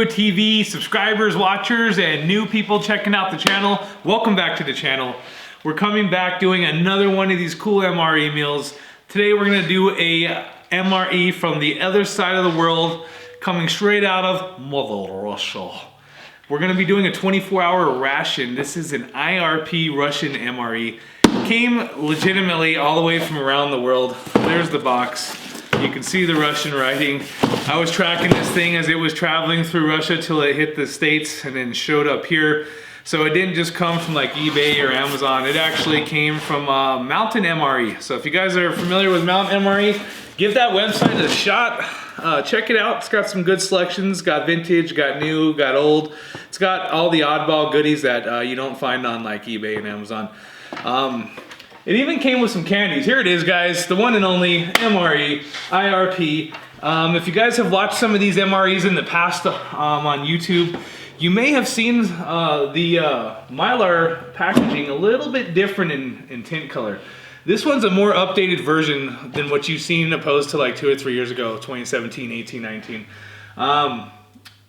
TV subscribers, watchers, and new people checking out the channel. Welcome back to the channel. We're coming back doing another one of these cool MRE meals. Today we're gonna do a MRE from the other side of the world, coming straight out of Mother Russia. We're gonna be doing a 24-hour ration. This is an IRP Russian MRE. Came legitimately all the way from around the world. There's the box. You can see the Russian writing. I was tracking this thing as it was traveling through Russia till it hit the States and then showed up here. So it didn't just come from like eBay or Amazon. It actually came from Mountain MRE. So if you guys are familiar with Mountain MRE, give that website a shot. Check it out. It's got some good selections. Got vintage, got new, got old. It's got all the oddball goodies that you don't find on like eBay and Amazon. It even came with some candies. Here it is, guys. The one and only MRE IRP. If you guys have watched some of these MREs in the past on YouTube, you may have seen the Mylar packaging a little bit different in tint color. This one's a more updated version than what you've seen opposed to like 2 or 3 years ago, 2017, 18, 19. And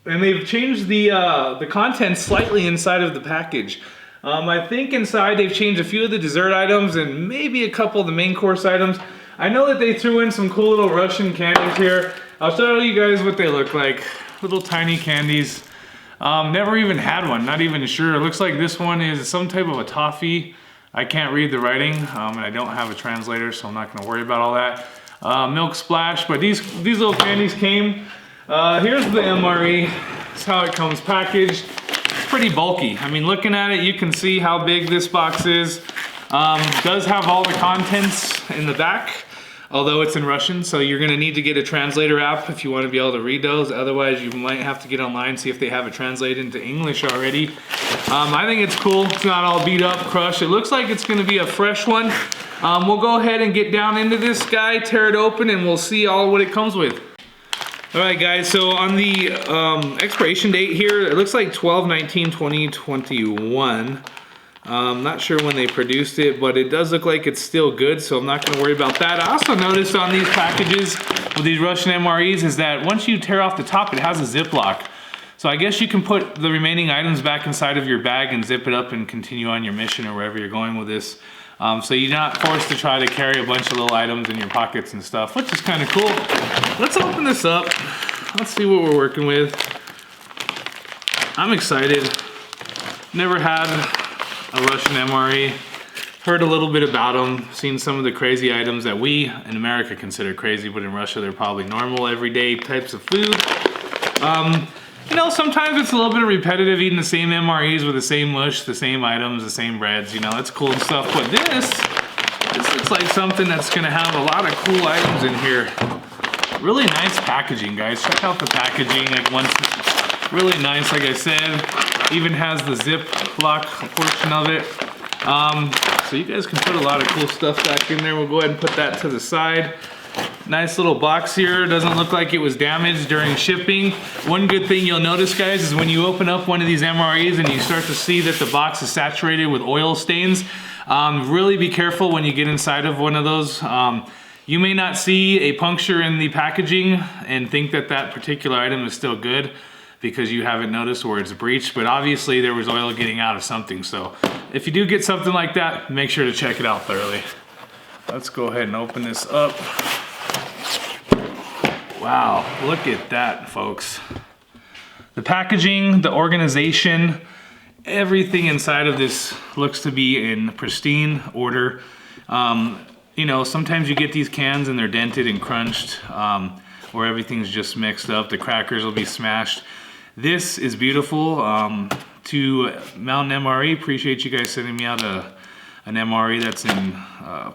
they've changed the contents slightly inside of the package. I think inside they've changed a few of the dessert items and maybe a couple of the main course items. I know that they threw in some cool little Russian candies here. I'll show you guys what they look like. Little tiny candies. Never even had one, not even sure. It looks like this one is some type of a toffee. I can't read the writing, and I don't have a translator, so I'm not gonna worry about all that. Milk splash, but these little candies came. Here's the MRE. That's how it comes packaged. Pretty bulky. I mean, looking at it, you can see how big this box is. Does have all the contents in the back, although it's in Russian, so you're gonna need to get a translator app if you want to be able to read those. Otherwise, you might have to get online, see if they have it translated into English already. I think it's cool. It's not all beat up, crushed. It looks like it's gonna be a fresh one. We'll go ahead and get down into this guy, tear it open, and we'll see all what it comes with. All right, guys, so on the expiration date here, it looks like 12/19/2021. Not sure when they produced it, but it does look like it's still good, so I'm not gonna worry about that. I also noticed on these packages with these Russian MREs is that once you tear off the top, it has a Ziploc. So I guess you can put the remaining items back inside of your bag and zip it up and continue on your mission or wherever you're going with this. So you're not forced to try to carry a bunch of little items in your pockets and stuff, which is kind of cool. Let's open this up. Let's see what we're working with. I'm excited. Never had a Russian MRE. Heard a little bit about them. Seen some of the crazy items that we in America consider crazy, but in Russia they're probably normal, everyday types of food. You know, sometimes it's a little bit repetitive eating the same MREs with the same mush, the same items, the same breads, you know, that's cool and stuff. But this looks like something that's gonna have a lot of cool items in here. Really nice packaging, guys. Check out the packaging. Like once, really nice, like I said. Even has the Ziploc portion of it. So you guys can put a lot of cool stuff back in there. We'll go ahead and put that to the side. Nice little box here. Doesn't look like it was damaged during shipping. One good thing you'll notice, guys, is when you open up one of these MREs and you start to see that the box is saturated with oil stains, really be careful when you get inside of one of those. You may not see a puncture in the packaging and think that that particular item is still good because you haven't noticed where it's breached, but obviously there was oil getting out of something. So if you do get something like that, make sure to check it out thoroughly. Let's go ahead and open this up. Wow, look at that, folks. The packaging, the organization, everything inside of this looks to be in pristine order. You know, sometimes you get these cans and they're dented and crunched, where everything's just mixed up. The crackers will be smashed. This is beautiful. To Mountain MRE, appreciate you guys sending me out an MRE that's in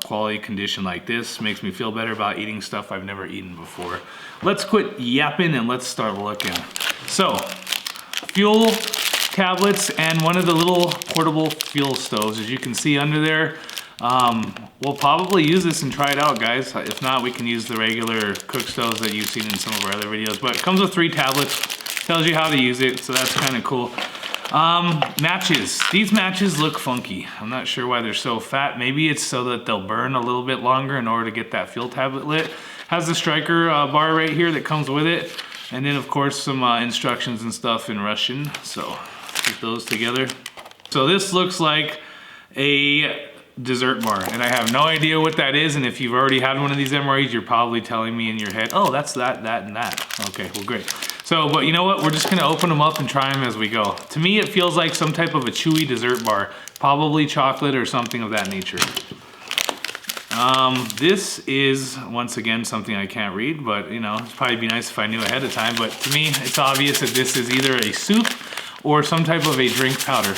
quality condition like this. Makes me feel better about eating stuff I've never eaten before. Let's quit yapping and let's start looking. So, fuel tablets and one of the little portable fuel stoves. As you can see under there, we'll probably use this and try it out, guys. If not, we can use the regular cook stoves that you've seen in some of our other videos. But it comes with 3 tablets, tells you how to use it, so that's kind of cool. Matches. These matches look funky. I'm not sure why they're so fat. Maybe it's so that they'll burn a little bit longer in order to get that fuel tablet lit. Has the striker bar right here that comes with it. And then of course some instructions and stuff in Russian. So put those together. So this looks like a dessert bar, and I have no idea what that is. And if you've already had one of these MREs, you're probably telling me in your head, oh, that's that, that, and that. Okay, well, great. So, but you know what? We're just gonna open them up and try them as we go. To me, it feels like some type of a chewy dessert bar, probably chocolate or something of that nature. This is, once again, something I can't read, but you know, it'd probably be nice if I knew ahead of time. But to me, it's obvious that this is either a soup or some type of a drink powder.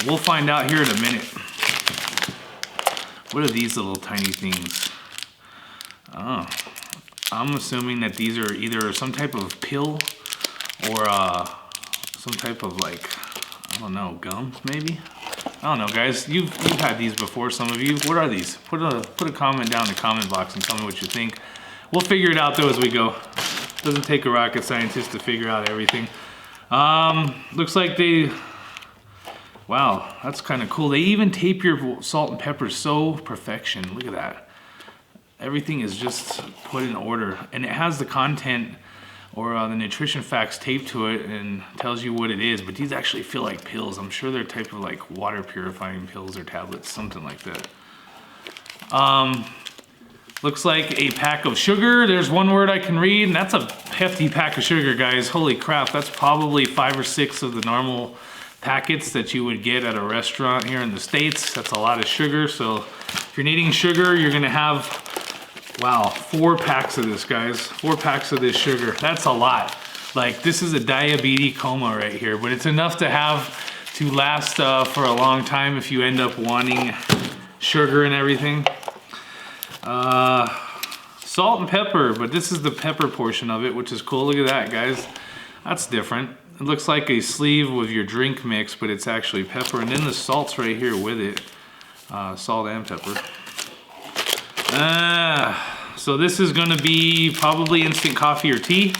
We'll find out here in a minute. What are these little tiny things? Oh, I'm assuming that these are either some type of pill or some type of, like, I don't know, gum maybe? I don't know, guys. You've had these before, some of you. What are these? Put a comment down in the comment box and tell me what you think. We'll figure it out though as we go. Doesn't take a rocket scientist to figure out everything. Looks like they, wow, that's kind of cool. They even tape your salt and pepper so perfection. Look at that. Everything is just put in order, and it has the content or the nutrition facts taped to it and tells you what it is. But these actually feel like pills. I'm sure they're type of like water purifying pills or tablets, something like that. Looks like a pack of sugar. There's one word I can read, and that's a hefty pack of sugar, guys. Holy crap, that's probably 5 or 6 of the normal packets that you would get at a restaurant here in the States. That's a lot of sugar. So if you're needing sugar, you're gonna have, wow, 4 packs of this, guys. 4 packs of this sugar. That's a lot. Like, this is a diabetes coma right here, but it's enough to have to last for a long time if you end up wanting sugar and everything. Salt and pepper, but this is the pepper portion of it, which is cool. Look at that, guys. That's different. It looks like a sleeve with your drink mix, but it's actually pepper. And then the salt's right here with it. Salt and pepper. So this is gonna be probably instant coffee or tea.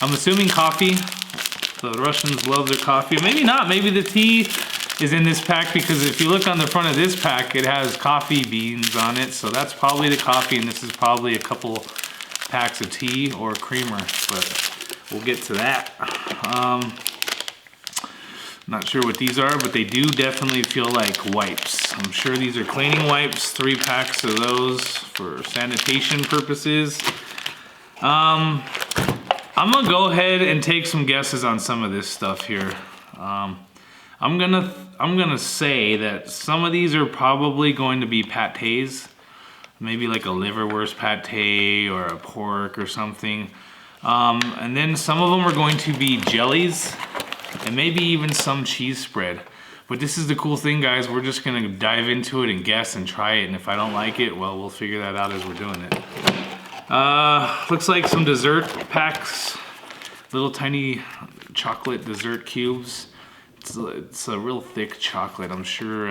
I'm assuming coffee. The Russians love their coffee. Maybe not, maybe the tea is in this pack, because if you look on the front of this pack, it has coffee beans on it. So that's probably the coffee, and this is probably a couple packs of tea or creamer, but we'll get to that. Not sure what these are, but they do definitely feel like wipes. I'm sure these are cleaning wipes, 3 packs of those for sanitation purposes. I'm gonna go ahead and take some guesses on some of this stuff here. I'm gonna say that some of these are probably going to be pates, maybe like a liverwurst pate or a pork or something. And then some of them are going to be jellies, and maybe even some cheese spread. But this is the cool thing, guys. We're just gonna dive into it and guess and try it. And if I don't like it, well, we'll figure that out as we're doing it. Looks like some dessert packs, little tiny chocolate dessert cubes. It's a real thick chocolate. I'm sure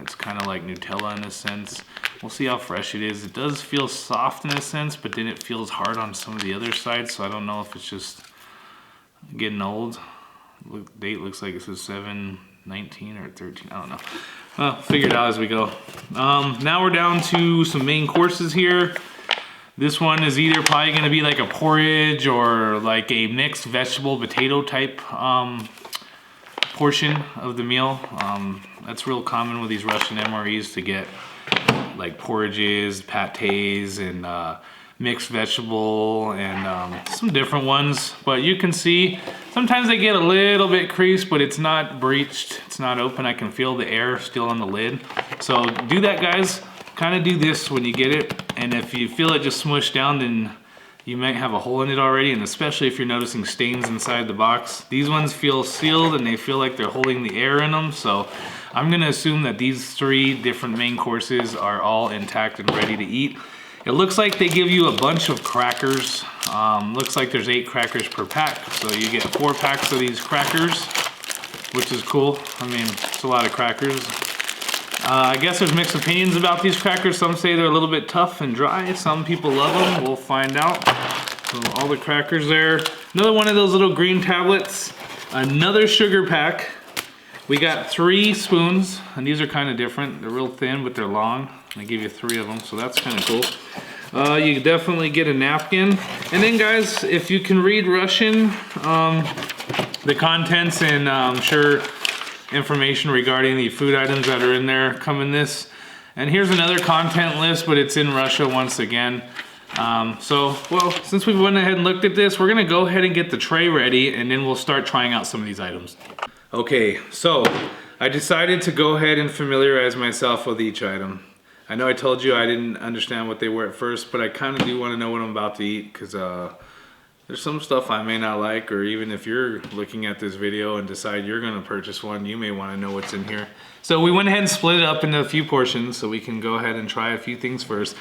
it's kind of like Nutella in a sense. We'll see how fresh it is. It does feel soft in a sense, but then it feels hard on some of the other sides. So I don't know if it's just getting old. Date looks like it says 7/19 or 13. I don't know. Well, figure it out as we go. Now we're down to some main courses here. This one is either probably going to be like a porridge or like a mixed vegetable potato type portion of the meal. That's real common with these Russian MREs to get like porridges, pates, and mixed vegetable, and some different ones. But you can see sometimes they get a little bit creased, but it's not breached, it's not open. I can feel the air still on the lid. So do that, guys. Kind of do this when you get it, and if you feel it just smush down, then you might have a hole in it already, and especially if you're noticing stains inside the box. These ones feel sealed and they feel like they're holding the air in them, so I'm gonna assume that these 3 different main courses are all intact and ready to eat. It looks like they give you a bunch of crackers. Looks like there's 8 crackers per pack, so you get 4 packs of these crackers, which is cool. I mean, it's a lot of crackers. I guess there's mixed opinions about these crackers. Some say they're a little bit tough and dry. Some people love them. We'll find out. So all the crackers there. Another one of those little green tablets. Another sugar pack. We got 3 spoons, and these are kind of different. They're real thin, but they're long. They give you 3 of them, so that's kind of cool. You definitely get a napkin. And then guys, if you can read Russian, the contents and I'm sure information regarding the food items that are in there come in this. And here's another content list, but it's in Russia once again. Well, since we went ahead and looked at this, we're gonna go ahead and get the tray ready and then we'll start trying out some of these items. Okay, so I decided to go ahead and familiarize myself with each item. I know I told you I didn't understand what they were at first, but I kind of do want to know what I'm about to eat because there's some stuff I may not like, or even if you're looking at this video and decide you're going to purchase one, you may want to know what's in here. So we went ahead and split it up into a few portions so we can go ahead and try a few things first.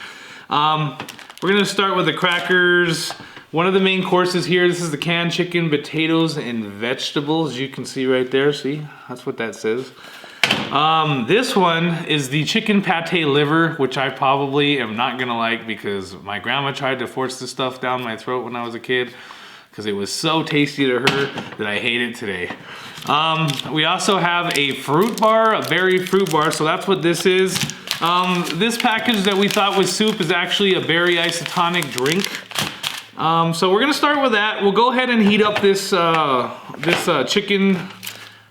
We're going to start with the crackers. One of the main courses here, this is the canned chicken, potatoes, and vegetables. You can see right there, see? That's what that says. This one is the chicken pate liver, which I probably am not gonna like because my grandma tried to force this stuff down my throat when I was a kid because it was so tasty to her that I hate it today. We also have a fruit bar, a berry fruit bar, so that's what this is. This package that we thought was soup is actually a berry isotonic drink. So we're gonna start with that. We'll go ahead and heat up this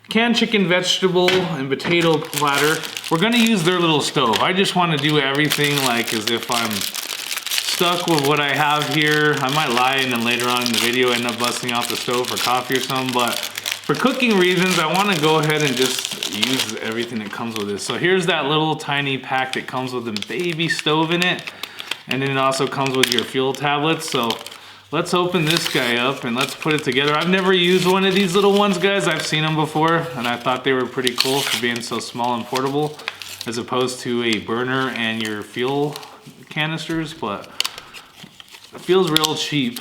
canned chicken, vegetable, and potato platter. We're gonna use their little stove. I just wanna do everything like as if I'm stuck with what I have here. I might lie and then later on in the video end up busting out the stove for coffee or something, but for cooking reasons, I wanna go ahead and just use everything that comes with this. So here's that little tiny pack that comes with a baby stove in it. And then it also comes with your fuel tablets. So let's open this guy up and let's put it together. I've never used one of these little ones, guys. I've seen them before and I thought they were pretty cool for being so small and portable as opposed to a burner and your fuel canisters, but it feels real cheap.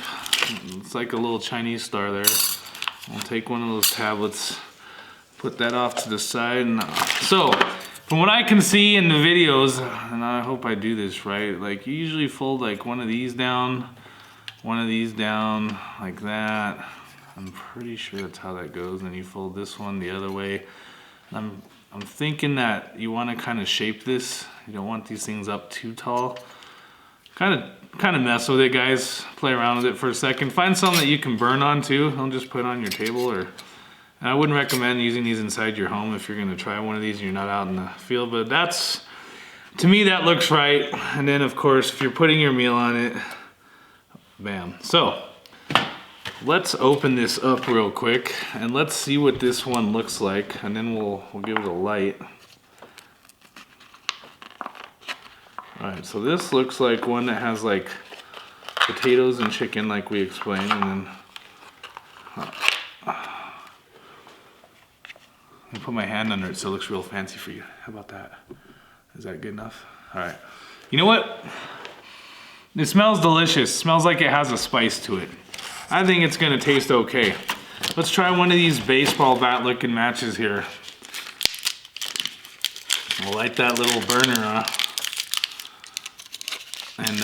It's like a little Chinese star there. I'll take one of those tablets, put that off to the side. And, so, from what I can see in the videos, and I hope I do this right, like you usually fold like one of these down like that. I'm pretty sure that's how that goes. And you fold this one the other way. I'm thinking that you want to kind of shape this. You don't want these things up too tall. Kind of mess with it, guys. Play around with it for a second. Find something that you can burn on too. Don't just put it on your table. Or and I wouldn't recommend using these inside your home if you're going to try one of these and you're not out in the field. But that's, to me, that looks right. And then of course, if you're putting your meal on it, bam. So let's open this up real quick and let's see what this one looks like, and then we'll give it a light. All right, so this looks like one that has like potatoes and chicken like we explained, and then let me put my hand under it so it looks real fancy for you. How about that? Is that good enough? All right. You know what? It smells delicious. It smells like it has a spice to it. I think it's gonna taste okay. Let's try one of these baseball bat looking matches here. We'll light that little burner on. And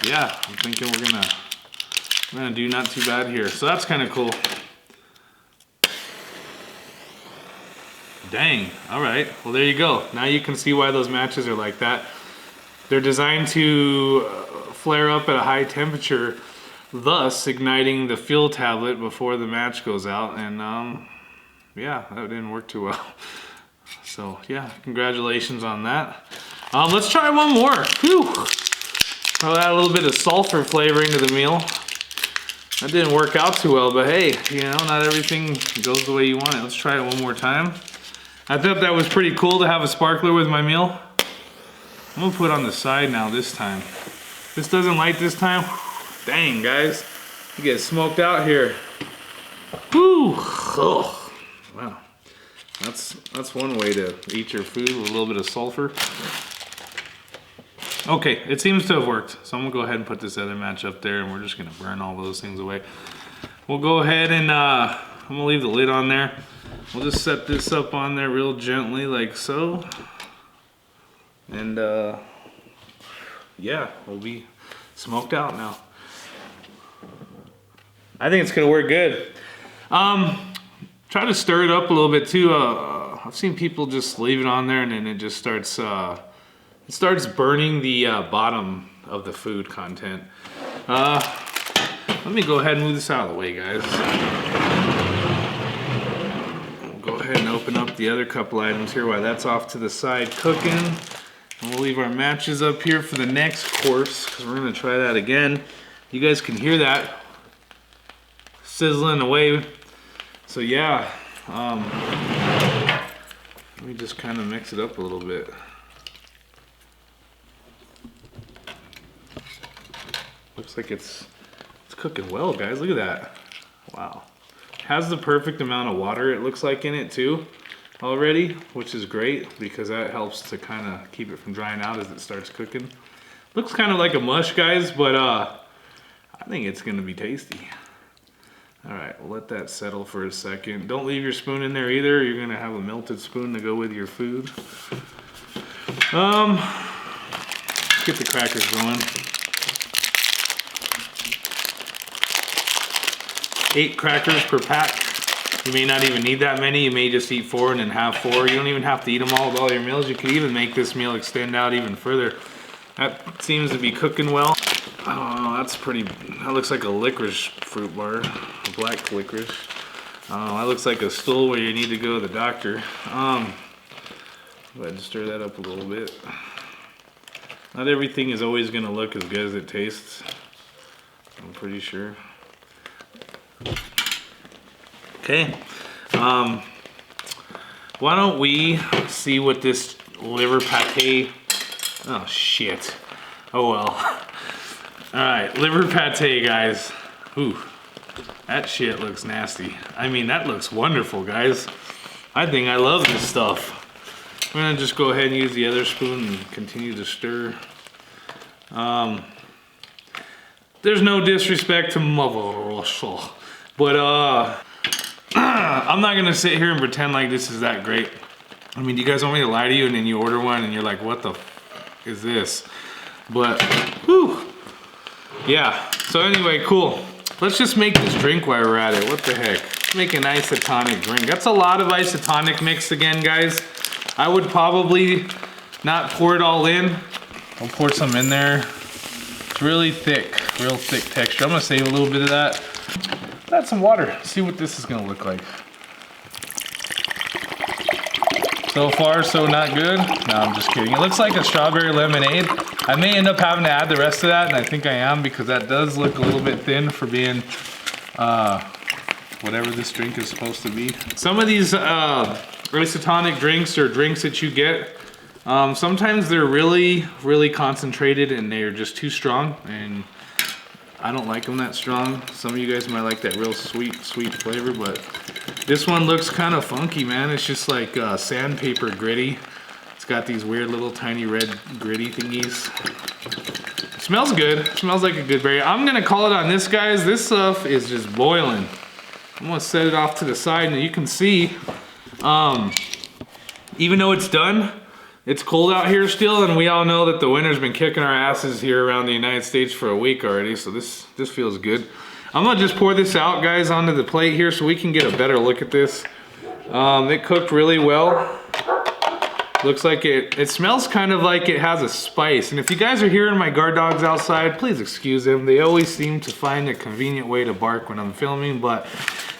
yeah, I'm thinking we're gonna do not too bad here. So that's kind of cool. Dang, all right, well there you go. Now you can see why those matches are like that. They're designed to flare up at a high temperature, thus igniting the fuel tablet before the match goes out. And yeah, that didn't work too well. So yeah, congratulations on that. Let's try one more. Whew. I'll add a little bit of sulfur flavoring to the meal. That didn't work out too well, but hey, you know, not everything goes the way you want it. Let's try it one more time. I thought that was pretty cool to have a sparkler with my meal. I'm gonna put it on the side now this time. This doesn't light this time. Dang, guys, you get smoked out here. Whew. Oh, wow. That's one way to eat your food with a little bit of sulfur. Okay, it seems to have worked. So I'm gonna go ahead and put this other match up there and we're just gonna burn all those things away. We'll go ahead and I'm gonna leave the lid on there. We'll just set this up on there real gently like so. And yeah, we'll be smoked out now. I think it's gonna work good. Try to stir it up a little bit too. I've seen people just leave it on there and then it just starts it starts burning the bottom of the food content. Let me go ahead and move this out of the way, guys. We'll go ahead and open up the other couple items here while that's off to the side cooking. And we'll leave our matches up here for the next course, because we're gonna try that again. You guys can hear that sizzling away. So yeah, let me just kind of mix it up a little bit. Looks like it's cooking well, guys. Look at that. Wow. Has the perfect amount of water, it looks like, in it too already, which is great because that helps to kind of keep it from drying out as it starts cooking. Looks kind of like a mush, guys, but I think it's gonna be tasty. All right, we'll let that settle for a second. Don't leave your spoon in there either. You're gonna have a melted spoon to go with your food. Get the crackers going. 8 crackers per pack. You may not even need that many. You may just eat 4 and then have 4. You don't even have to eat them all with all your meals. You could even make this meal extend out even further. That seems to be cooking well. Oh, that's pretty, that looks like a licorice fruit bar, a black licorice. Oh, that looks like a stool where you need to go to the doctor. Go ahead and stir that up a little bit. Not everything is always gonna look as good as it tastes, I'm pretty sure. Okay, why don't we see what this liver pate, oh shit, oh well. All right, liver pate, guys. Ooh, that shit looks nasty. I mean, that looks wonderful, guys. I think I love this stuff. I'm gonna just go ahead and use the other spoon and continue to stir. There's no disrespect to Mother Russia, but I'm not gonna sit here and pretend like this is that great. I mean, do you guys want me to lie to you and then you order one and you're like, what the f is this? But, whew. Yeah, so anyway, cool. Let's just make this drink while we're at it. What the heck? Let's make an isotonic drink. That's a lot of isotonic mix again, guys. I would probably not pour it all in. I'll pour some in there. It's really thick, real thick texture. I'm gonna save a little bit of that. Add some water, see what this is gonna look like. So far, so not good. No, I'm just kidding. It looks like a strawberry lemonade. I may end up having to add the rest of that, and I think I am because that does look a little bit thin for being whatever this drink is supposed to be. Some of these isotonic drinks or drinks that you get, sometimes they're really, really concentrated and they're just too strong, and I don't like them that strong. Some of you guys might like that real sweet flavor, but this one looks kind of funky, man. It's just like sandpaper gritty. It's got these weird little tiny red gritty thingies. It smells good. It smells like a good berry. I'm gonna call it on this, guys. This stuff is just boiling. I'm gonna set it off to the side, and you can see, even though it's done, it's cold out here still, and we all know that the winter's been kicking our asses here around the United States for a week already, so this feels good. I'm gonna just pour this out, guys, onto the plate here so we can get a better look at this. It cooked really well. Looks like it smells kind of like it has a spice. And if you guys are hearing my guard dogs outside, please excuse them. They always seem to find a convenient way to bark when I'm filming, but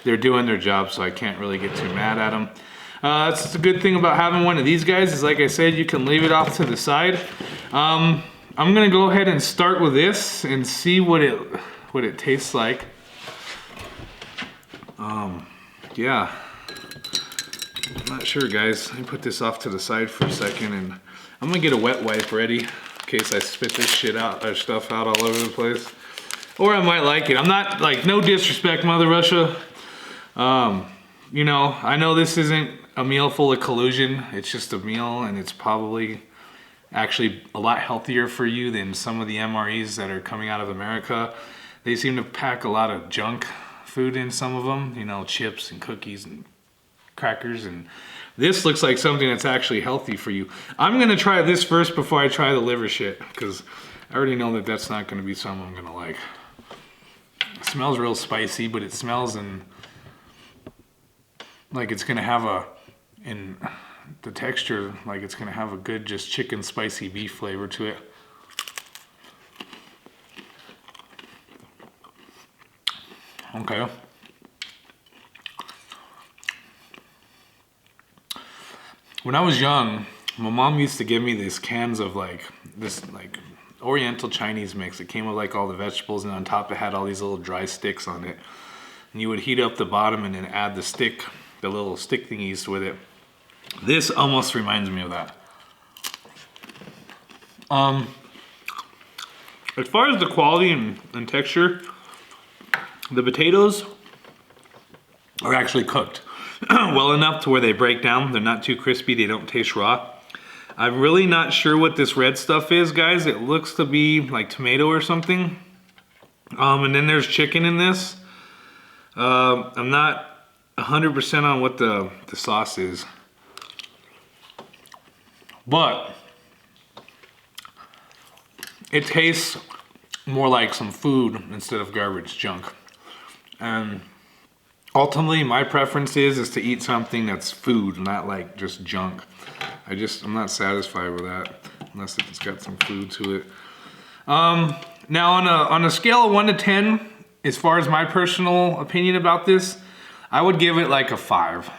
they're doing their job, so I can't really get too mad at them. That's the good thing about having one of these guys is, like I said, you can leave it off to the side. I'm gonna go ahead and start with this and see what it tastes like. Yeah, I'm not sure, guys. Let me put this off to the side for a second, and I'm gonna get a wet wipe ready in case I spit this shit out or stuff out all over the place. Or I might like it. I'm not, like, no disrespect, Mother Russia. You know, I know this isn't a meal full of collusion. It's just a meal, and it's probably actually a lot healthier for you than some of the MREs that are coming out of America. They seem to pack a lot of junk food in some of them, you know, chips and cookies and crackers, and this looks like something that's actually healthy for you. I'm gonna try this first before I try the liver shit, because I already know that that's not gonna be something I'm gonna like. It smells real spicy, but it smells like it's gonna have in the texture, like it's gonna have a good just chicken spicy beef flavor to it. Okay. When I was young, my mom used to give me these cans of this Oriental Chinese mix. It came with like all the vegetables, and on top it had all these little dry sticks on it. And you would heat up the bottom and then add the little stick thingies with it. This almost reminds me of that. As far as the quality and texture, the potatoes are actually cooked well enough to where they break down. They're not too crispy, they don't taste raw. I'm really not sure what this red stuff is, guys. It looks to be like tomato or something. And then there's chicken in this. I'm not 100% on what the sauce is. But it tastes more like some food instead of garbage junk. And ultimately, my preference is to eat something that's food, not like just junk. I'm not satisfied with that unless it's got some food to it. Now on a scale of 1 to 10, as far as my personal opinion about this, I would give it like a 5.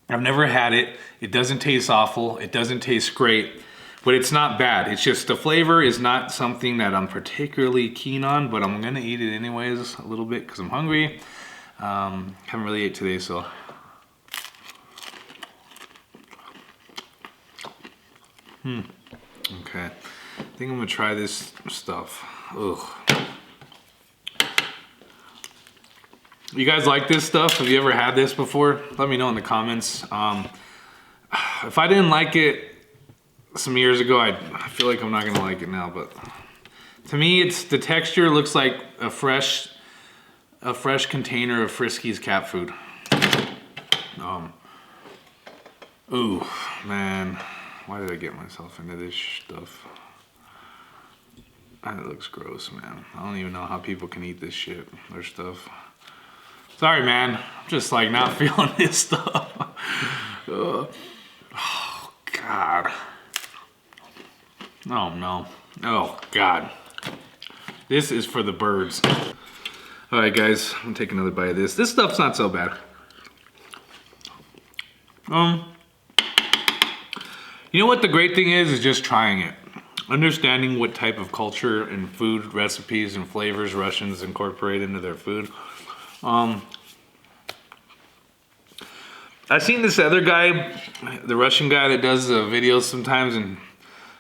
I've never had it. It doesn't taste awful. It doesn't taste great, but it's not bad. It's just the flavor is not something that I'm particularly keen on, but I'm gonna eat it anyways a little bit because I'm hungry. Haven't really ate today, so. Okay, I think I'm gonna try this stuff. Ugh. You guys like this stuff? Have you ever had this before? Let me know in the comments. If I didn't like it some years ago, I feel like I'm not gonna like it now, but to me, the texture looks like a fresh container of Friskies cat food. Ooh, man. Why did I get myself into this stuff? It looks gross, man. I don't even know how people can eat this shit, their stuff. Sorry, man. I'm just like not feeling this stuff. Oh, God. Oh, no. Oh, God. This is for the birds. All right, guys. I'm gonna take another bite of this. This stuff's not so bad. You know what the great thing is just trying it. Understanding what type of culture and food recipes and flavors Russians incorporate into their food. I've seen this other guy, the Russian guy that does the videos sometimes, and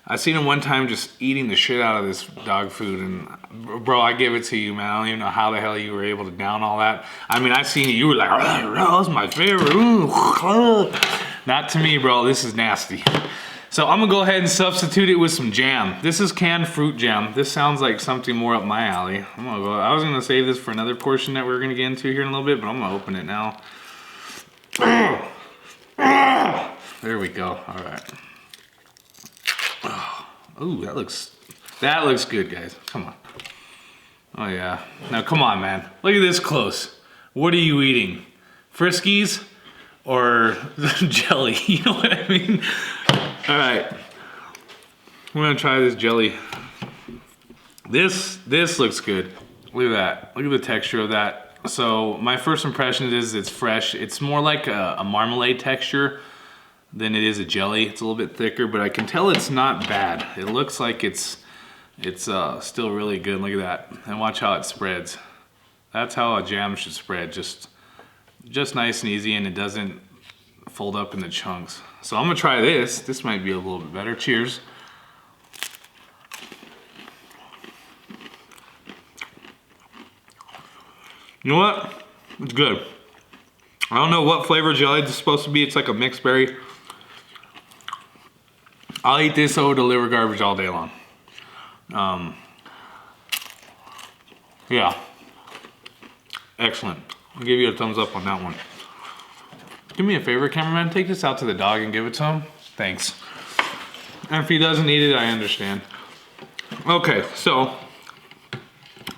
I seen him one time just eating the shit out of this dog food, and bro, I give it to you, man. I don't even know how the hell you were able to down all that. I mean, I seen you were like, oh, that's my favorite. Ooh. Not to me, bro. This is nasty. So I'm gonna go ahead and substitute it with some jam. This is canned fruit jam. This sounds like something more up my alley. I was gonna save this for another portion that we're gonna get into here in a little bit, but I'm gonna open it now. There we go. All right. Ooh, that looks good, guys. Come on. Oh yeah. Now come on, man. Look at this close. What are you eating? Friskies or jelly? You know what I mean? All right. We're gonna try this jelly. This looks good. Look at that. Look at the texture of that. So my first impression is it's fresh. It's more like a marmalade texture than it is a jelly. It's a little bit thicker, but I can tell it's not bad. It looks like it's still really good. Look at that. And watch how it spreads. That's how a jam should spread. Just nice and easy, and it doesn't fold up into chunks. So I'm gonna try this. This might be a little bit better. Cheers. You know what? It's good. I don't know what flavor jelly it's supposed to be. It's like a mixed berry. I'll eat this over deliver garbage all day long. Yeah. Excellent. I'll give you a thumbs up on that one. Do me a favor, cameraman. Take this out to the dog and give it to him. Thanks. And if he doesn't eat it, I understand. Okay, so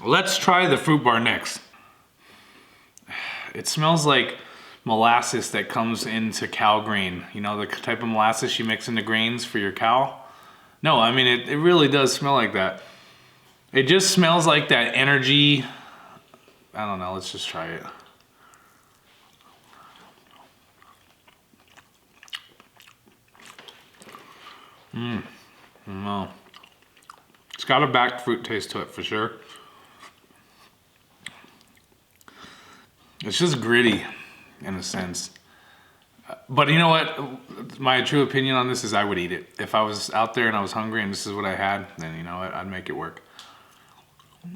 let's try the fruit bar next. It smells like molasses that comes into cow grain. You know, the type of molasses you mix into grains for your cow? No, I mean, it really does smell like that. It just smells like that energy I don't know, let's just try it. No. It's got a back fruit taste to it for sure. It's just gritty in a sense. But you know what? My true opinion on this is I would eat it. If I was out there and I was hungry and this is what I had, then you know what? I'd make it work.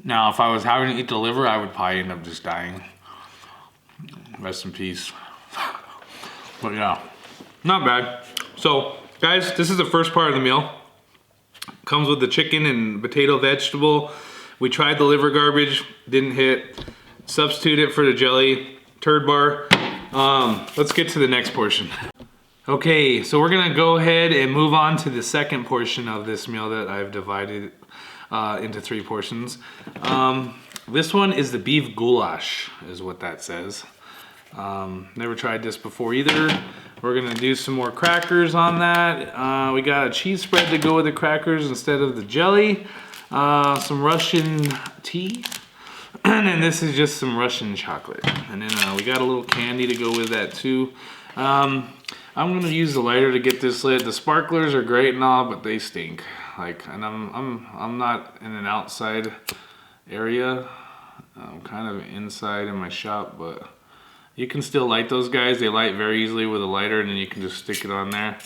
Now, if I was having to eat the liver, I would probably end up just dying. Rest in peace. But yeah, not bad. So, guys, this is the first part of the meal. Comes with the chicken and potato vegetable. We tried the liver garbage, didn't hit. Substitute it for the jelly turd bar. Let's get to the next portion. Okay, so we're gonna go ahead and move on to the second portion of this meal that I've divided into 3 portions. This one is the beef goulash, is what that says. Never tried this before either. We're gonna do some more crackers on that. We got a cheese spread to go with the crackers instead of the jelly. Some Russian tea. And then this is just some Russian chocolate. And then we got a little candy to go with that too. I'm gonna use the lighter to get this lit. The sparklers are great and all, but they stink. Like, and I'm not in an outside area. I'm kind of inside in my shop, but you can still light those guys. They light very easily with a lighter, and then you can just stick it on there.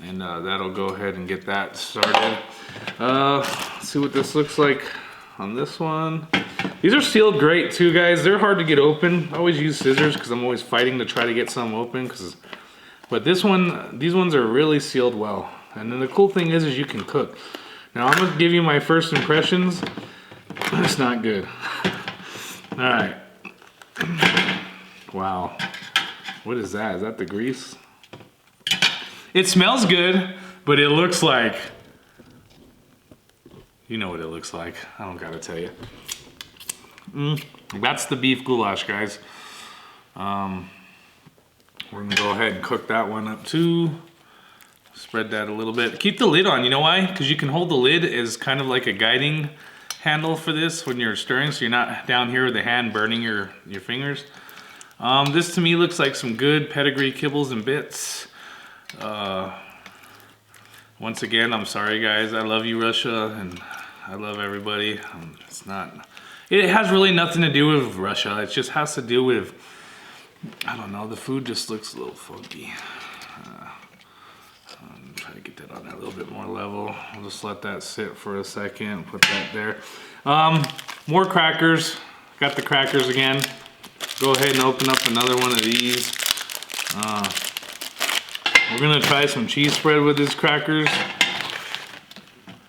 And that'll go ahead and get that started. Let's see what this looks like on this one. These are sealed great too, guys. They're hard to get open. I always use scissors because I'm always fighting to try to get some open. But these ones are really sealed well. And then the cool thing is you can cook. Now I'm gonna give you my first impressions. It's not good. All right. Wow. What is that? Is that the grease? It smells good, but it looks like, you know what it looks like. I don't gotta tell you. That's the beef goulash, guys. We're gonna go ahead and cook that one up too. Spread that a little bit. Keep the lid on, you know why? Because you can hold the lid as kind of like a guiding handle for this when you're stirring, so you're not down here with the hand burning your fingers. This to me looks like some good pedigree kibbles and bits. Once again, I'm sorry guys, I love you Russia, and I love everybody. It has really nothing to do with Russia, it just has to do with, I don't know, the food just looks a little funky. Try to get that on there a little bit more level. I'll just let that sit for a second, put that there. More crackers, got the crackers again. Go ahead and open up another one of these. We're gonna try some cheese spread with these crackers.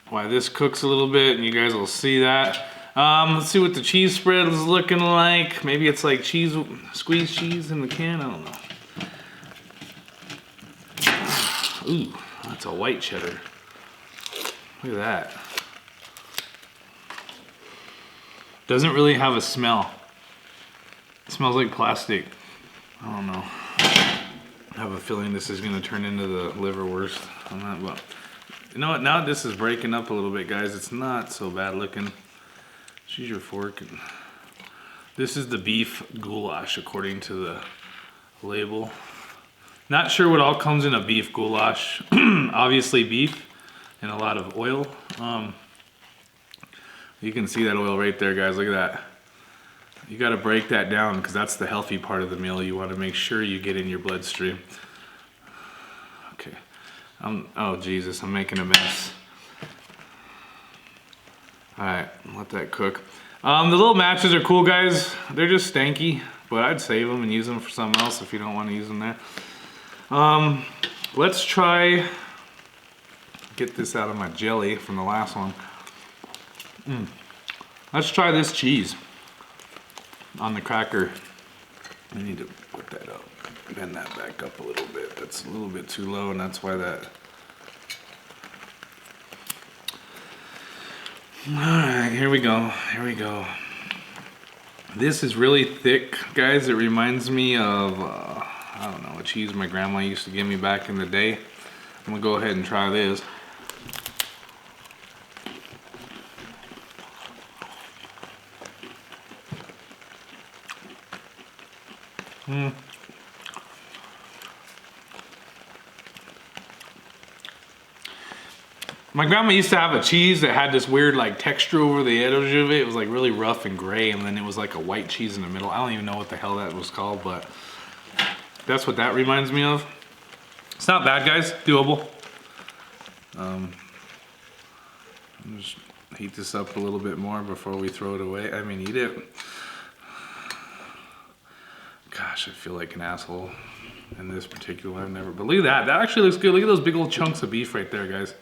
While this cooks a little bit, and you guys will see that. Let's see what the cheese spread is looking like. Maybe it's like cheese, squeezed cheese in the can, I don't know. Ooh, that's a white cheddar. Look at that. Doesn't really have a smell. It smells like plastic. I don't know. I have a feeling this is gonna turn into the liverwurst on that, but you know what? Now this is breaking up a little bit, guys. It's not so bad looking. Just use your fork. And this is the beef goulash, according to the label. Not sure what all comes in a beef goulash. Obviously beef and a lot of oil. You can see that oil right there, guys. Look at that. You got to break that down because that's the healthy part of the meal. You want to make sure you get in your bloodstream. Okay. Oh Jesus, I'm making a mess. All right, let that cook. The little matches are cool, guys. They're just stanky, but I'd save them and use them for something else if you don't want to use them there. Let's try get this out of my jelly from the last one. Let's try this cheese on the cracker. I need to put that up, bend that back up a little bit. That's a little bit too low, and that's why that. All right, here we go. Here we go. This is really thick, guys. It reminds me of I don't know, a cheese my grandma used to give me back in the day. I'm gonna go ahead and try this. My grandma used to have a cheese that had this weird like texture over the edge of it. It was like really rough and gray, and then it was like a white cheese in the middle. I don't even know what the hell that was called, but that's what that reminds me of. It's not bad, guys. Doable. Just heat this up a little bit more before we throw it away. I mean, eat it. Gosh, I feel like an asshole in this particular. I've never. But look at that. That actually looks good. Look at those big old chunks of beef right there, guys.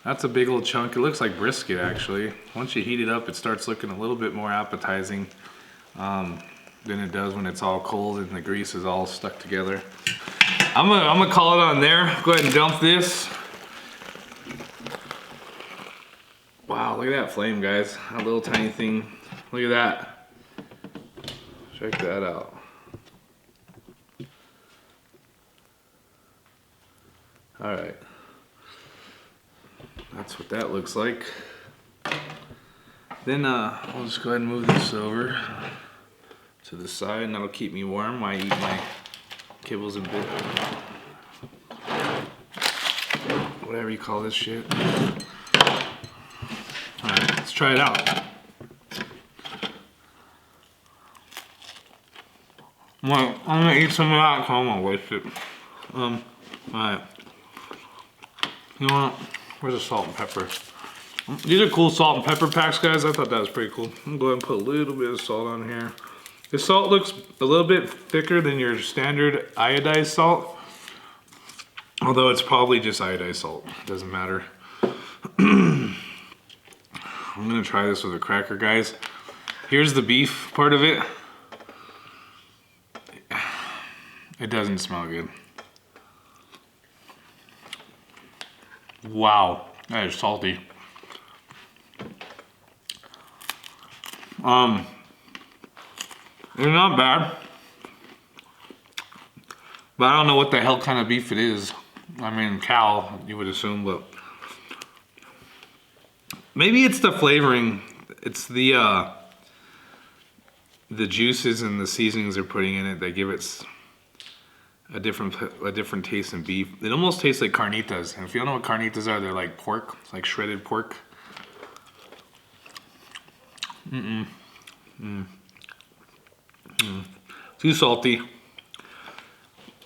That's a big old chunk. It looks like brisket, actually. Once you heat it up, it starts looking a little bit more appetizing than it does when it's all cold and the grease is all stuck together. I'm gonna call it on there. Go ahead and dump this. Wow, look at that flame, guys. That little tiny thing. Look at that. Check that out. All right. That's what that looks like. Then I'll just go ahead and move this over to the side, and that'll keep me warm while I eat my kibbles and bits. Whatever you call this shit. Alright, let's try it out. Well, I'm gonna eat some of that, so I'm gonna waste it. Alright. You know what? Where's the salt and pepper? These are cool salt and pepper packs, guys. I thought that was pretty cool. I'm gonna go ahead and put a little bit of salt on here. The salt looks a little bit thicker than your standard iodized salt. Although it's probably just iodized salt. Doesn't matter. I'm gonna try this with a cracker, guys. Here's the beef part of it. It doesn't smell good. Wow, that is salty. They're not bad, but I don't know what the hell kind of beef it is. I mean, cow, you would assume, but maybe it's the flavoring. It's the juices and the seasonings they're putting in it that give it a different taste in beef. It almost tastes like carnitas. And if you don't know what carnitas are, they're like pork. It's like shredded pork. Too salty.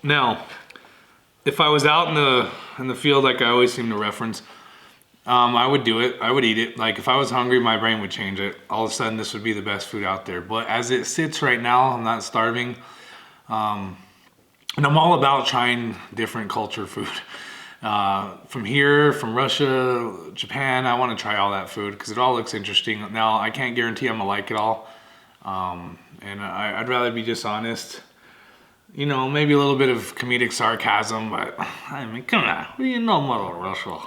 Now, if I was out in the field, like I always seem to reference, I would do it. I would eat it. Like if I was hungry, my brain would change it. All of a sudden, this would be the best food out there. But as it sits right now, I'm not starving. And I'm all about trying different culture food. From here, from Russia, Japan, I want to try all that food because it all looks interesting. Now, I can't guarantee I'm gonna like it all. And I'd rather be just honest. You know, maybe a little bit of comedic sarcasm, but I mean, come on, what do you know, Mother Russia?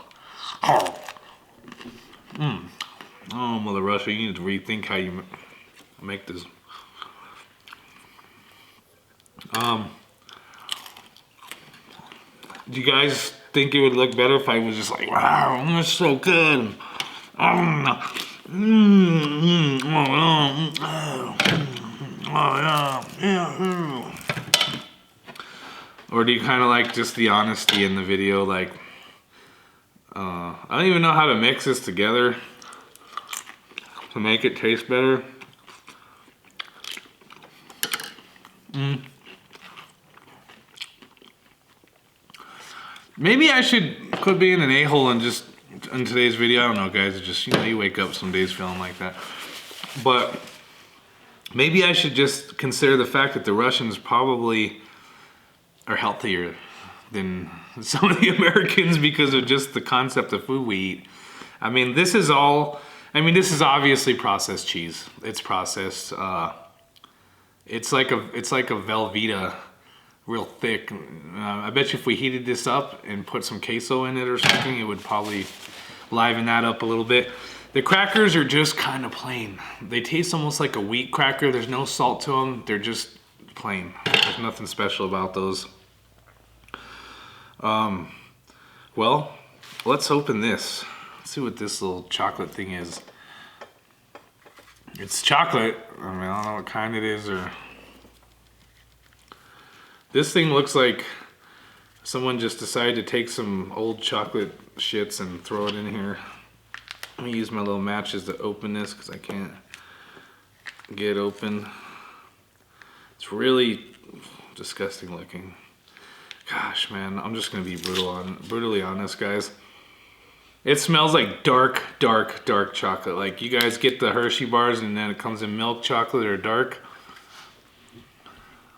Oh, Mother Russia, you need to rethink how you make this. Do you guys think it would look better if I was just like, wow, that's so good? Or do you kind of like just the honesty in the video? Like, I don't even know how to mix this together to make it taste better. Maybe I should quit being an a-hole and just, in today's video, I don't know guys, it's just, you know, you wake up some days feeling like that. But maybe I should just consider the fact that the Russians probably are healthier than some of the Americans because of just the concept of food we eat. I mean, this is obviously processed cheese. It's processed. It's like a Velveeta, real thick. I bet you if we heated this up and put some queso in it or something, it would probably liven that up a little bit. The crackers are just kind of plain. They taste almost like a wheat cracker. There's no salt to them. They're just plain. There's nothing special about those. Well, let's open this. Let's see what this little chocolate thing is. It's chocolate. I mean, I don't know what kind it is or... This thing looks like someone just decided to take some old chocolate shits and throw it in here. Let me use my little matches to open this because I can't get it open. It's really disgusting looking. Gosh, man, I'm just gonna be brutally honest, guys. It smells like dark chocolate. Like you guys get the Hershey bars and then it comes in milk chocolate or dark.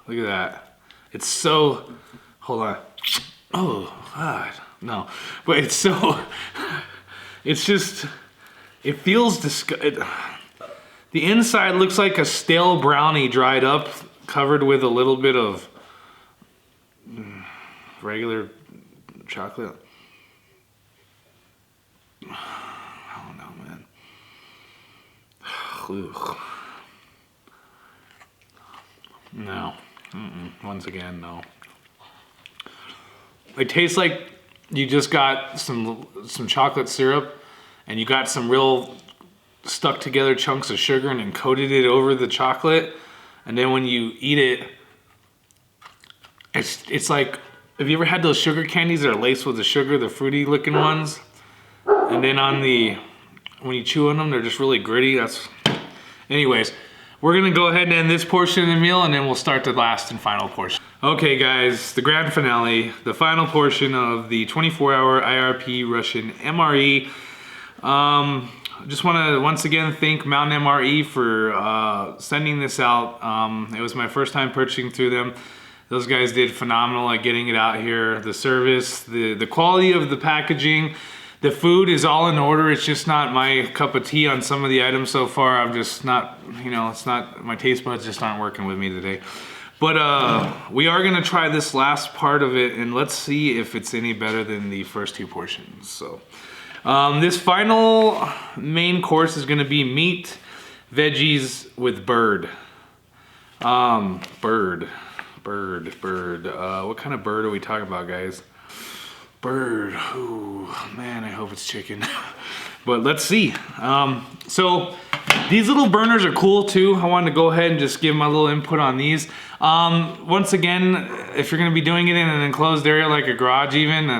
Look at that. It's so, hold on. Oh, God, no. But it's so, it's just, it feels disgusting. The inside looks like a stale brownie dried up, covered with a little bit of regular chocolate. I don't know, man. Ugh. No. Once again, no. It tastes like you just got some chocolate syrup and you got some real stuck together chunks of sugar and then coated it over the chocolate, and then when you eat it, it's like, have you ever had those sugar candies that are laced with the sugar, the fruity looking ones? And then when you chew on them, they're just really gritty. Anyways, we're gonna go ahead and end this portion of the meal and then we'll start the last and final portion. Okay guys, the grand finale, the final portion of the 24-hour IRP Russian MRE. I just wanna once again thank Mountain MRE for sending this out. It was my first time purchasing through them. Those guys did phenomenal at getting it out here. The service, the quality of the packaging, the food is all in order. It's just not my cup of tea on some of the items so far. I'm just not, it's not, my taste buds just aren't working with me today. But we are gonna try this last part of it and let's see if it's any better than the first two portions. So this final main course is gonna be meat, veggies with bird. Bird. What kind of bird are we talking about, guys? Bird, ooh, man, I hope it's chicken. But let's see. So these little burners are cool too. I wanted to go ahead and just give my little input on these. Once again, if you're gonna be doing it in an enclosed area like a garage even,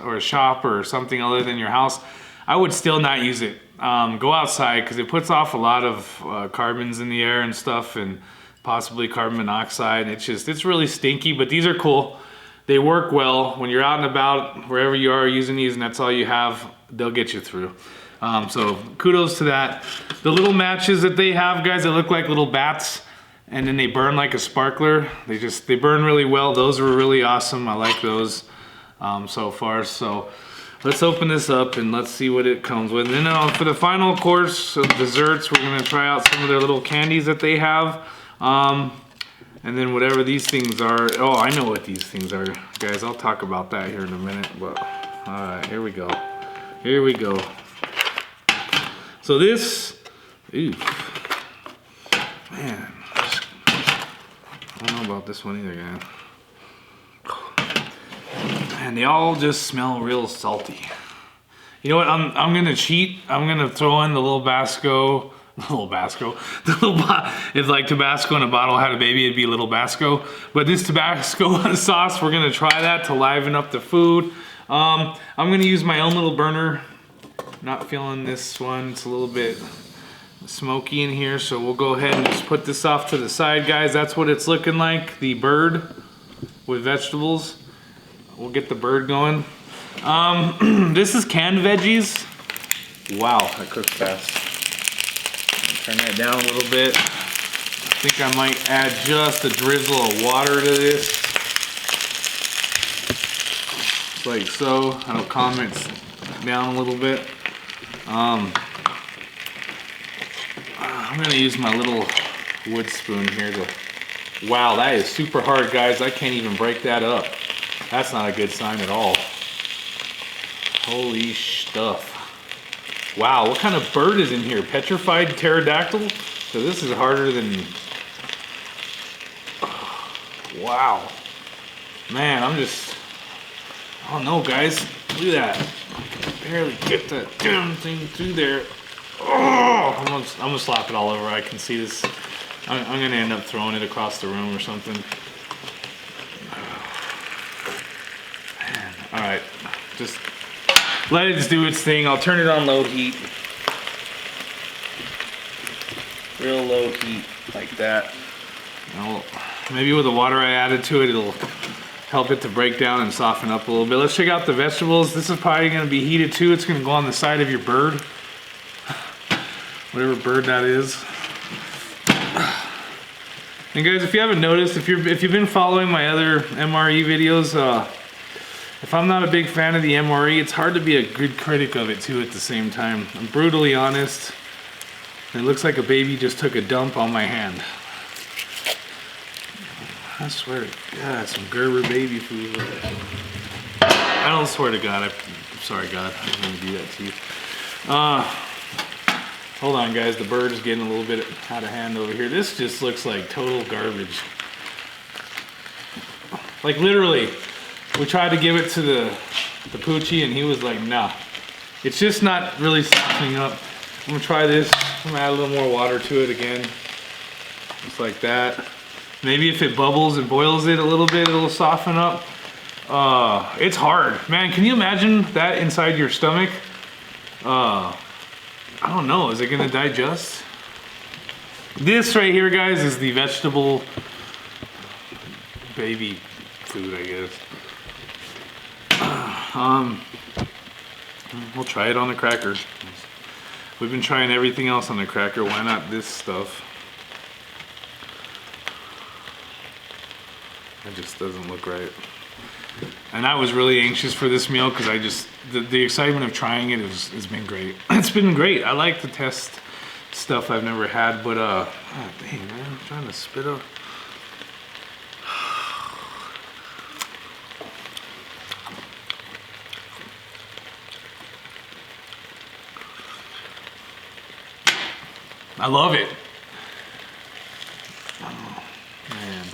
or a shop or something other than your house, I would still not use it. Go outside because it puts off a lot of carbons in the air and stuff, and possibly carbon monoxide. It's really stinky, but these are cool. They work well when you're out and about, wherever you are using these and that's all you have, they'll get you through. So kudos to that. The little matches that they have, guys, they look like little bats and then they burn like a sparkler. They burn really well. Those were really awesome. I like those so far. So let's open this up and let's see what it comes with. And then for the final course of desserts, we're gonna try out some of their little candies that they have. And then whatever these things are, oh, I know what these things are, guys. I'll talk about that here in a minute, but all right, here we go. Here we go. So this, ooh, man, I don't know about this one either, guys. Man, they all just smell real salty. You know what, I'm gonna cheat. I'm gonna throw in the little Basco. If like Tabasco in a bottle had a baby, it'd be Little Basco. But this Tabasco sauce, we're gonna try that to liven up the food. I'm gonna use my own little burner. Not feeling this one, it's a little bit smoky in here, so we'll go ahead and just put this off to the side, guys. That's what it's looking like, the bird with vegetables. We'll get the bird going. This is canned veggies. Wow, that cooked fast. Turn that down a little bit. I think I might add just a drizzle of water to this. Just like so. That'll calm it down a little bit. I'm gonna use my little wood spoon here to... Wow, that is super hard, guys. I can't even break that up. That's not a good sign at all. Holy stuff. Wow, what kind of bird is in here? Petrified pterodactyl? So this is harder than... Wow. Man, I don't know, guys. Look at that. I can barely get that damn thing through there. Oh, I'm gonna slap it all over. I can see this. I'm gonna end up throwing it across the room or something. Just let it do its thing. I'll turn it on low heat. Real low heat, like that. Maybe with the water I added to it, it'll help it to break down and soften up a little bit. Let's check out the vegetables. This is probably gonna be heated too. It's gonna go on the side of your bird. Whatever bird that is. And guys, if you haven't noticed, if you've been following my other MRE videos, if I'm not a big fan of the MRE, it's hard to be a good critic of it too at the same time. I'm brutally honest. It looks like a baby just took a dump on my hand. I swear to God, some Gerber baby food. I don't swear to God. I'm sorry, God. I'm gonna do that to you. Hold on, guys. The bird is getting a little bit out of hand over here. This just looks like total garbage. Like literally, we tried to give it to the Poochie, and he was like, "Nah." It's just not really softening up. I'm gonna try this. I'm gonna add a little more water to it again, just like that. Maybe if it bubbles and boils it a little bit, it'll soften up. It's hard. Man, can you imagine that inside your stomach? I don't know, is it gonna digest? This right here, guys, is the vegetable baby food, I guess. We'll try it on the cracker. We've been trying everything else on the cracker, why not this stuff? It just doesn't look right. And I was really anxious for this meal because I just, the excitement of trying it has been great. It's been great. I like to test stuff I've never had, but oh, dang, man, I'm trying to spit up. I love it. Oh, man.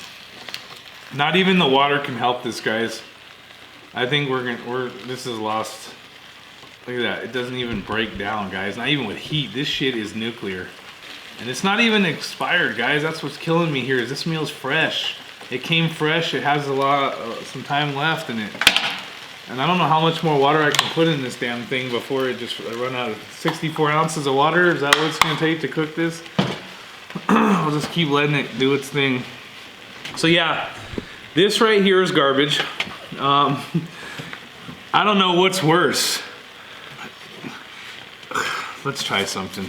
Not even the water can help this, guys. I think this is lost. Look at that, it doesn't even break down, guys. Not even with heat, this shit is nuclear. And it's not even expired, guys. That's what's killing me here, is this meal's fresh. It came fresh, it has some time left in it. And I don't know how much more water I can put in this damn thing before it just run out of 64 ounces of water. Is that what it's gonna take to cook this? I'll just keep letting it do its thing. So yeah, this right here is garbage. I don't know what's worse. Let's try something.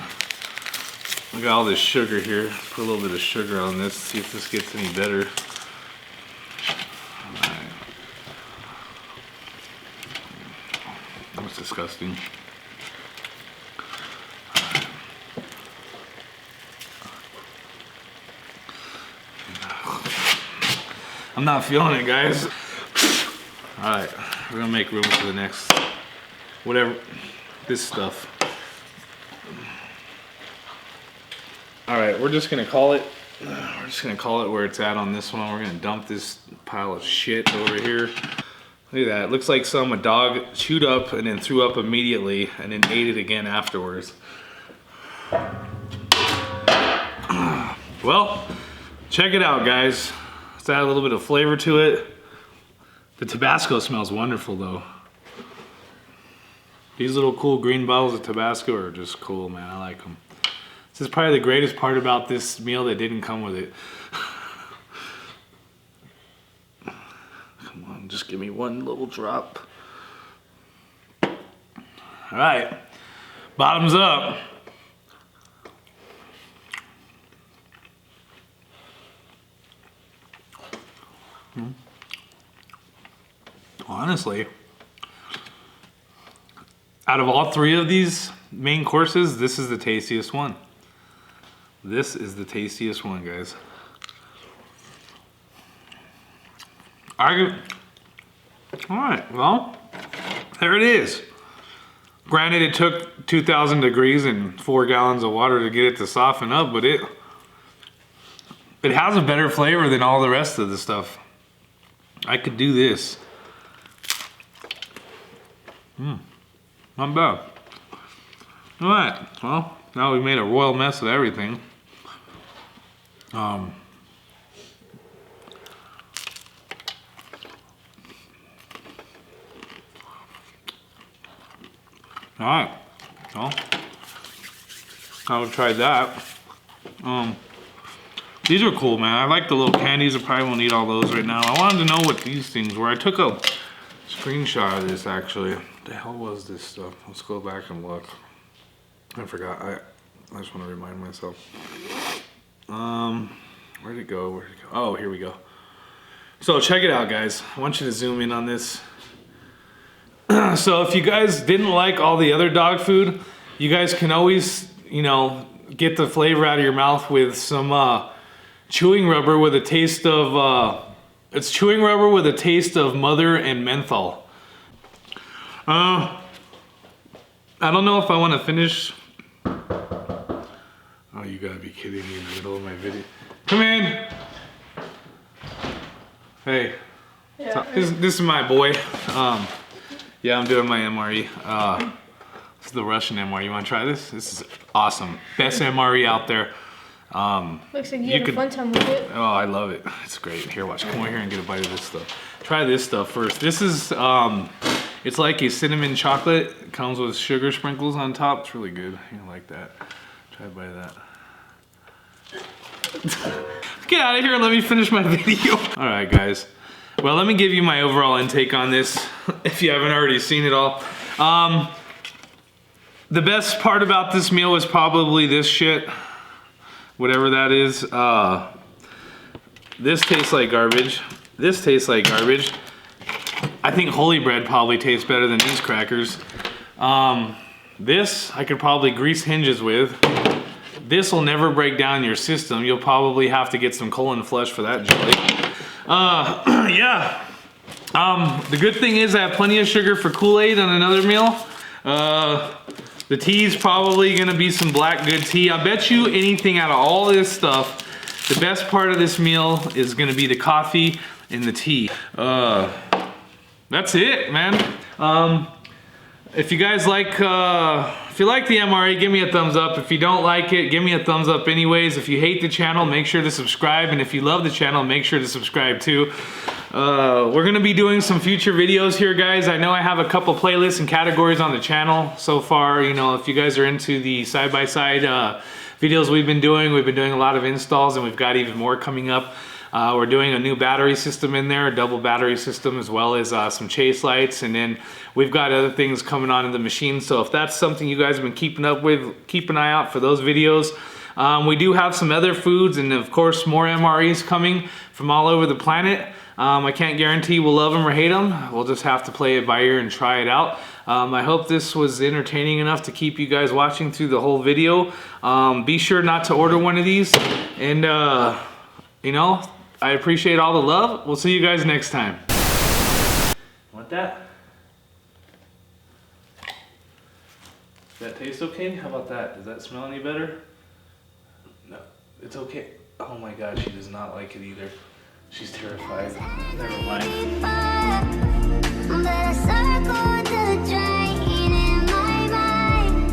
Look at all this sugar here. Put a little bit of sugar on this, see if this gets any better. Alright. That's disgusting. Alright. I'm not feeling it, guys. Alright, we're gonna make room for the next, whatever, this stuff. Alright, we're just gonna call it where it's at on this one. We're gonna dump this pile of shit over here. Look at that, it looks like a dog chewed up and then threw up immediately and then ate it again afterwards. Well, check it out, guys. Let's add a little bit of flavor to it. The Tabasco smells wonderful though. These little cool green bottles of Tabasco are just cool, man. I like them. This is probably the greatest part about this meal that didn't come with it. Come on, just give me one little drop. All right, bottoms up. Honestly, out of all three of these main courses, this is the tastiest one. This is the tastiest one, guys. All right, well, there it is. Granted, it took 2,000 degrees and 4 gallons of water to get it to soften up, but it has a better flavor than all the rest of the stuff. I could do this. Not bad. All right, well, now we made a royal mess of everything. Alright. Well, I would try that. These are cool, man. I like the little candies. I probably won't eat all those right now. I wanted to know what these things were. I took a screenshot of this, actually. What the hell was this stuff? Let's go back and look. I forgot. I just want to remind myself. Where'd it go? Where'd it go? Oh, here we go. So check it out, guys. I want you to zoom in on this. So if you guys didn't like all the other dog food, you guys can always, you know, get the flavor out of your mouth with some chewing rubber with a taste of, it's chewing rubber with a taste of mother and menthol. I don't know if I want to finish. Oh, you gotta be kidding me in the middle of my video. Come in. Hey. Yeah. This is my boy. Yeah, I'm doing my MRE. This is the Russian MRE. You want to try this? This is awesome. Best MRE out there. Looks like you had a fun time with it. Oh, I love it. It's great. Here, watch. Come over here and get a bite of this stuff. Try this stuff first. This is, it's like a cinnamon chocolate. It comes with sugar sprinkles on top. It's really good. You like that. Try a bite of that. Get out of here and let me finish my video. All right, guys. Well, let me give you my overall intake on this, if you haven't already seen it all. The best part about this meal was probably this shit. Whatever that is. This tastes like garbage. This tastes like garbage. I think holy bread probably tastes better than these crackers. This I could probably grease hinges with. This will never break down your system. You'll probably have to get some colon flesh for that jelly. Yeah. The good thing is I have plenty of sugar for Kool-Aid on another meal. The tea's probably gonna be some black good tea. I bet you anything out of all this stuff, the best part of this meal is gonna be the coffee and the tea. That's it, man. If you guys like, if you like the MRE, give me a thumbs up. If you don't like it, give me a thumbs up anyways. If you hate the channel, make sure to subscribe. And if you love the channel, make sure to subscribe too. We're gonna be doing some future videos here, guys. I know I have a couple playlists and categories on the channel so far. You know, if you guys are into the side-by-side videos we've been doing a a lot of installs, and we've got even more coming up. We're doing a new battery system in there, a double battery system, as well as some chase lights, and then we've got other things coming on in the machine. So if that's something you guys have been keeping up with, keep an eye out for those videos. We do have some other foods, and of course more MREs coming from all over the planet. I can't guarantee we'll love them or hate them. We'll just have to play it by ear and try it out. I hope this was entertaining enough to keep you guys watching through the whole video. Be sure not to order one of these, and you know, I appreciate all the love. We'll see you guys next time. Want that? Does that taste okay? How about that? Does that smell any better? No, it's okay. Oh my God, she does not like it either. She's terrified. Never mind.